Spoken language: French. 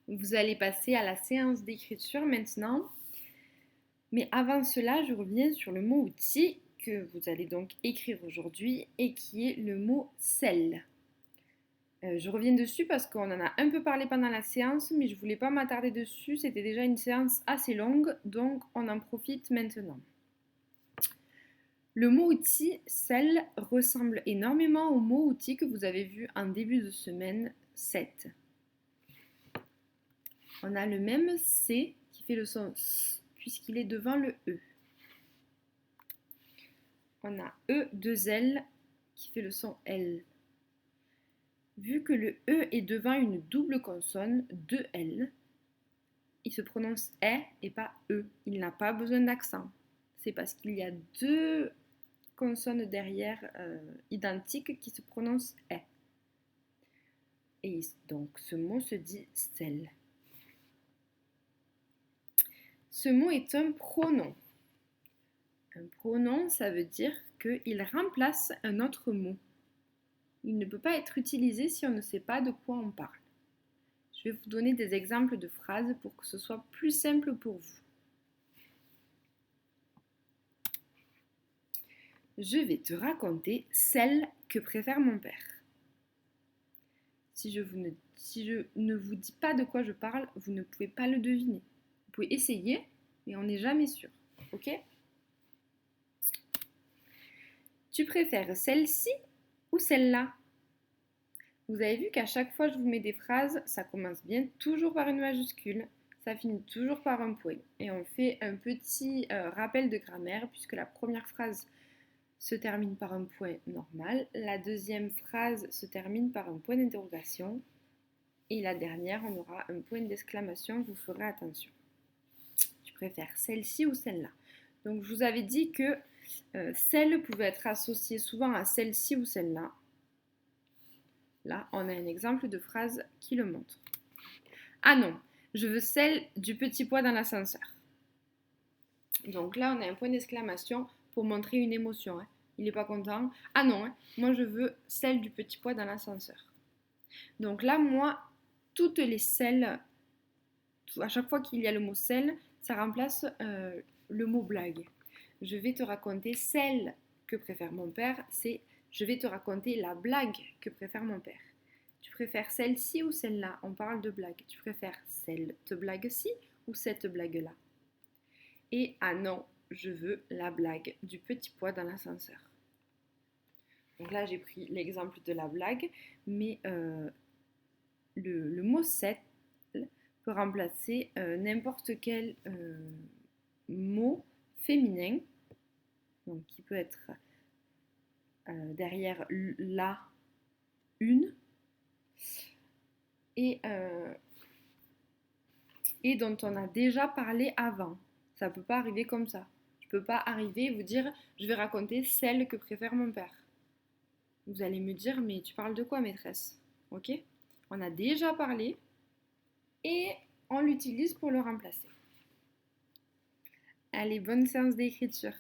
Vous allez passer à la séance d'écriture maintenant. Mais avant cela, je reviens sur le mot outil que vous allez donc écrire aujourd'hui et qui est le mot sel. Je reviens dessus parce qu'on en a un peu parlé pendant la séance, mais je ne voulais pas m'attarder dessus. C'était déjà une séance assez longue, donc on en profite maintenant. Le mot outil, sel, ressemble énormément au mot outil que vous avez vu en début de semaine 7. On a le même C qui fait le son S puisqu'il est devant le E. On a E, 2 L qui fait le son L. Vu que le E est devant une double consonne, 2 L, il se prononce E et pas E. Il n'a pas besoin d'accent. C'est parce qu'il y a deux consonnes derrière identiques qui se prononcent E. Et donc ce mot se dit sel. Ce mot est un pronom. Un pronom, ça veut dire qu'il remplace un autre mot. Il ne peut pas être utilisé si on ne sait pas de quoi on parle. Je vais vous donner des exemples de phrases pour que ce soit plus simple pour vous. Je vais te raconter celle que préfère mon père. Si je ne vous dis pas de quoi je parle, vous ne pouvez pas le deviner. Vous pouvez essayer, mais on n'est jamais sûr. Ok ? Tu préfères celle-ci ou celle-là ? Vous avez vu qu'à chaque fois que je vous mets des phrases, ça commence bien toujours par une majuscule, ça finit toujours par un point. Et on fait un petit rappel de grammaire puisque la première phrase se termine par un point normal, la deuxième phrase se termine par un point d'interrogation et la dernière, on aura un point d'exclamation, vous ferez attention. Tu préfères celle-ci ou celle-là ? Donc je vous avais dit que celle pouvait être associée souvent à celle-ci ou celle-là. Là, on a un exemple de phrase qui le montre. Ah non, je veux celle du petit pois dans l'ascenseur. Donc là, on a un point d'exclamation pour montrer une émotion. Hein. Il n'est pas content. Ah non, hein, moi je veux celle du petit pois dans l'ascenseur. Donc là, moi, toutes les celles, à chaque fois qu'il y a le mot celle, ça remplace le mot blague. Je vais te raconter celle que préfère mon père, c'est je vais te raconter la blague que préfère mon père. Tu préfères celle-ci ou celle-là ? On parle de blague. Tu préfères cette blague-ci ou cette blague-là ? Et ah non, je veux la blague du petit pois dans l'ascenseur. Donc là, j'ai pris l'exemple de la blague, mais le mot celle peut remplacer n'importe quel mot féminin, donc qui peut être derrière la, une, et dont on a déjà parlé avant. Ça ne peut pas arriver comme ça. Je ne peux pas arriver et vous dire je vais raconter celle que préfère mon père. Vous allez me dire mais tu parles de quoi maîtresse ? Ok ? On a déjà parlé et on l'utilise pour le remplacer. Allez, bonne séance d'écriture.